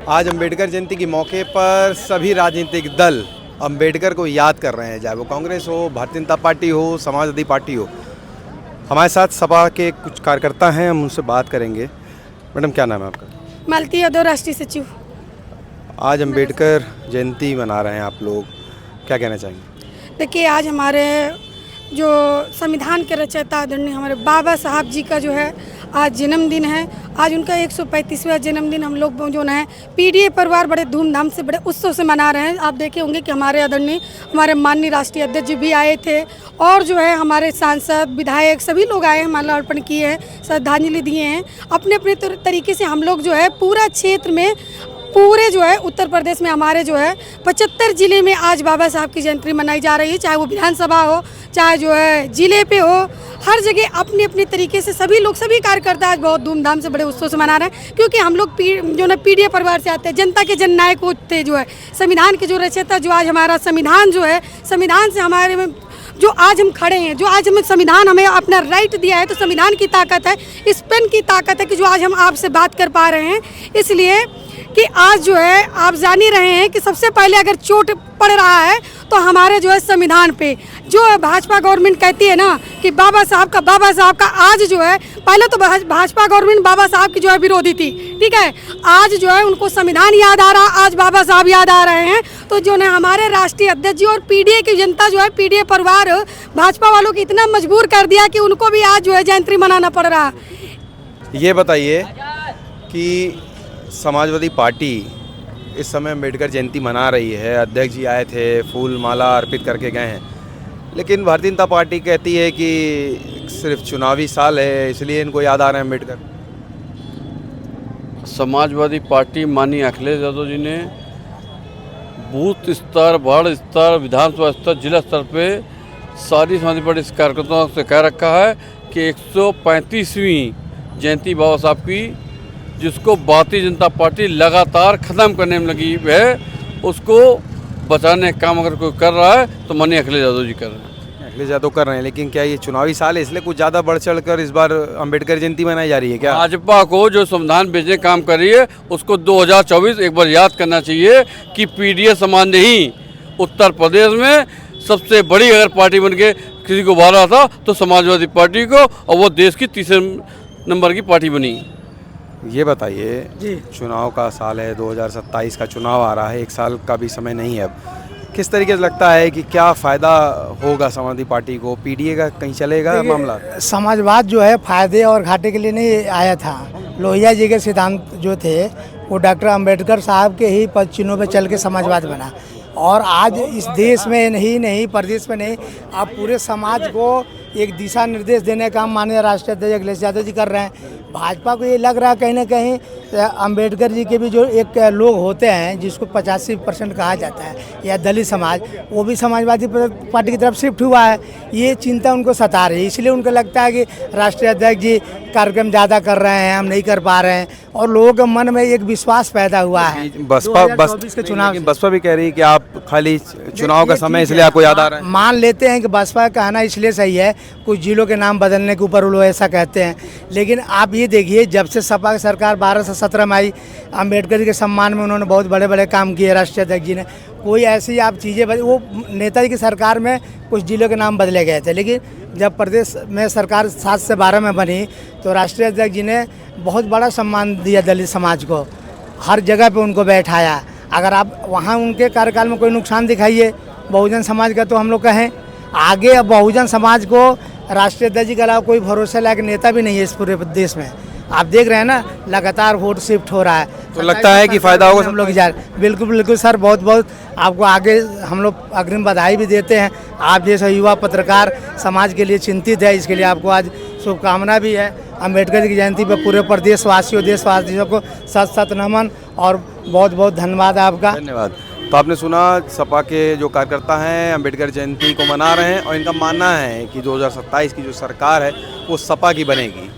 आज अंबेडकर जयंती के मौके पर सभी राजनीतिक दल अंबेडकर को याद कर रहे हैं, चाहे वो कांग्रेस हो, भारतीय जनता पार्टी हो, समाजवादी पार्टी हो। हमारे साथ सपा के कुछ कार्यकर्ता हैं, हम उनसे बात करेंगे। मैडम, क्या नाम है आपका? मालती यादव, राष्ट्रीय सचिव। आज अंबेडकर जयंती मना रहे हैं आप लोग, क्या कहना चाहेंगे? देखिए, आज हमारे जो संविधान के रचयिता आदरणीय हमारे बाबा साहब जी का जो है आज जन्मदिन है। आज उनका 135वां जन्मदिन हम लोग जो है पीडीए परिवार बड़े धूमधाम से बड़े उत्सव से मना रहे हैं। आप देखे होंगे कि हमारे माननीय राष्ट्रीय अध्यक्ष जी भी आए थे और जो है हमारे सांसद, विधायक सभी लोग आए हैं, माला अर्पण किए हैं, श्रद्धांजलि दिए हैं। अपने अपने तरीके से हम लोग जो है पूरा क्षेत्र में, पूरे जो है उत्तर प्रदेश में हमारे जो है 75 जिले में आज बाबा साहब की जयंती मनाई जा रही है। चाहे वो विधानसभा हो, चाहे जो है जिले पे हो, हर जगह अपने अपने तरीके से सभी लोग, सभी कार्यकर्ता आज बहुत धूमधाम से बड़े उत्सव से मना रहे हैं। क्योंकि हम लोग जो ना पीडीए परिवार से आते हैं, जनता के जननायक थे, जो है संविधान के जो रचयिता, जो आज हमारा संविधान जो है, संविधान से हमारे में जो आज हम खड़े हैं, जो आज हमें संविधान हमें अपना राइट दिया है, तो संविधान की ताकत है, इस पेन की ताकत है कि जो आज हम आपसे बात कर पा रहे हैं। इसलिए कि आज जो है आप जान ही रहे हैं कि सबसे पहले अगर चोट पड़ रहा है तो हमारे जो है संविधान पे, जो भाजपा गवर्नमेंट कहती है ना कि बाबा साहब का आज जो है, पहले तो भाजपा गवर्नमेंट बाबा साहब की जो है विरोधी थी, ठीक है। आज जो है उनको संविधान याद आ रहा, आज बाबा साहब याद आ रहे हैं। तो जो है हमारे राष्ट्रीय अध्यक्ष जी और पीडीए की जनता जो है, पीडीए परिवार भाजपा वालों को इतना मजबूर कर दिया कि उनको भी आज जो है जयंती मनाना पड़ रहा। ये बताइए कि समाजवादी पार्टी इस समय अंबेडकर जयंती मना रही है, अध्यक्ष जी आए थे, फूल माला अर्पित करके गए हैं, लेकिन भारतीय जनता पार्टी कहती है कि सिर्फ चुनावी साल है इसलिए इनको याद आ रहे हैं अम्बेडकर। समाजवादी पार्टी माननीय अखिलेश यादव जी ने बूथ स्तर, वार्ड स्तर, विधानसभा स्तर, जिला स्तर पे सारी समाजवादी पार्टी कार्यकर्ताओं से कह रखा है कि 135वीं जयंती बाबा साहब की, जिसको भारतीय जनता पार्टी लगातार ख़त्म करने में लगी है, उसको बचाने का काम अगर कोई कर रहा है तो माननीय अखिलेश यादव जी कर रहे हैं। अखिलेश यादव कर रहे हैं, लेकिन क्या ये चुनावी साल है इसलिए कुछ ज़्यादा बढ़ चढ़ कर इस बार अंबेडकर जयंती मनाई जा रही है क्या? भाजपा को जो संविधान बेचने का काम कर रही है उसको 2024 एक बार याद करना चाहिए कि पीडीए समाज ने ही उत्तर प्रदेश में सबसे बड़ी अगर पार्टी बन के किसी को उभारा था तो समाजवादी पार्टी को, और वो देश की तीसरे नंबर की पार्टी बनी। ये बताइए, चुनाव का साल है, 2027 का चुनाव आ रहा है, एक साल का भी समय नहीं है अब, किस तरीके से लगता है कि क्या फ़ायदा होगा समाजवादी पार्टी को? पीडीए का कहीं चलेगा मामला? समाजवाद जो है फायदे और घाटे के लिए नहीं आया था। लोहिया जी के सिद्धांत जो थे वो डॉक्टर अंबेडकर साहब के ही पद चिन्हों पर चल के समाजवाद बना, और आज इस देश में नहीं प्रदेश में नहीं, आप पूरे समाज को एक दिशा निर्देश देने का काम माननीय राष्ट्रीय अध्यक्ष अखिलेश यादव जी कर रहे हैं। भाजपा को ये लग रहा है कहीं ना कहीं अंबेडकर जी के भी जो एक लोग होते हैं जिसको 85% कहा जाता है, या दलित समाज, वो भी समाजवादी पार्टी की तरफ शिफ्ट हुआ है। ये चिंता उनको सता रही है, इसलिए उनको लगता है कि राष्ट्रीय अध्यक्ष जी कार्यक्रम ज़्यादा कर रहे हैं, हम नहीं कर पा रहे हैं, और लोगों के मन में एक विश्वास पैदा हुआ है। बसपा भी कह रही है कि आप खाली चुनाव का समय इसलिए आपको याद आ रहा है। मान लेते हैं कि बसपा का कहना इसलिए सही है, कुछ जिलों के नाम बदलने के ऊपर वो लोग ऐसा कहते हैं, लेकिन आप ये देखिए जब से सपा की सरकार 12 से 17 में आई, अम्बेडकर जी के सम्मान में उन्होंने बहुत बड़े बड़े काम किए राष्ट्रीय अध्यक्ष जी ने। कोई ऐसी आप चीज़ें, वो नेताजी की सरकार में कुछ जिलों के नाम बदले गए थे, लेकिन जब प्रदेश में सरकार 7 से 12 में बनी तो राष्ट्रीय अध्यक्ष जी ने बहुत बड़ा सम्मान दिया दलित समाज को, हर जगह पे उनको बैठाया। अगर आप वहाँ उनके कार्यकाल में कोई नुकसान दिखाइए बहुजन समाज का तो हम लोग कहें आगे, अब बहुजन समाज को राष्ट्रीय अध्यक्ष जी के अलावा कोई भरोसे लायक नेता भी नहीं है इस पूरे देश में। आप देख रहे हैं ना, लगातार वोट शिफ्ट हो रहा है, तो लगता है कि फ़ायदा होगा हम लोग जा रहे। बिल्कुल सर, बहुत आपको आगे हम लोग अग्रिम बधाई भी देते हैं। आप जैसा युवा पत्रकार समाज के लिए चिंतित है, इसके लिए आपको आज शुभकामना भी है। अंबेडकर जी की जयंती पर पूरे देशवासियों को सत नमन और बहुत धन्यवाद आपका। धन्यवाद। तो आपने सुना, सपा के जो कार्यकर्ता हैं अंबेडकर जयंती को मना रहे हैं और इनका मानना है कि 2027 की जो सरकार है वो सपा की बनेगी।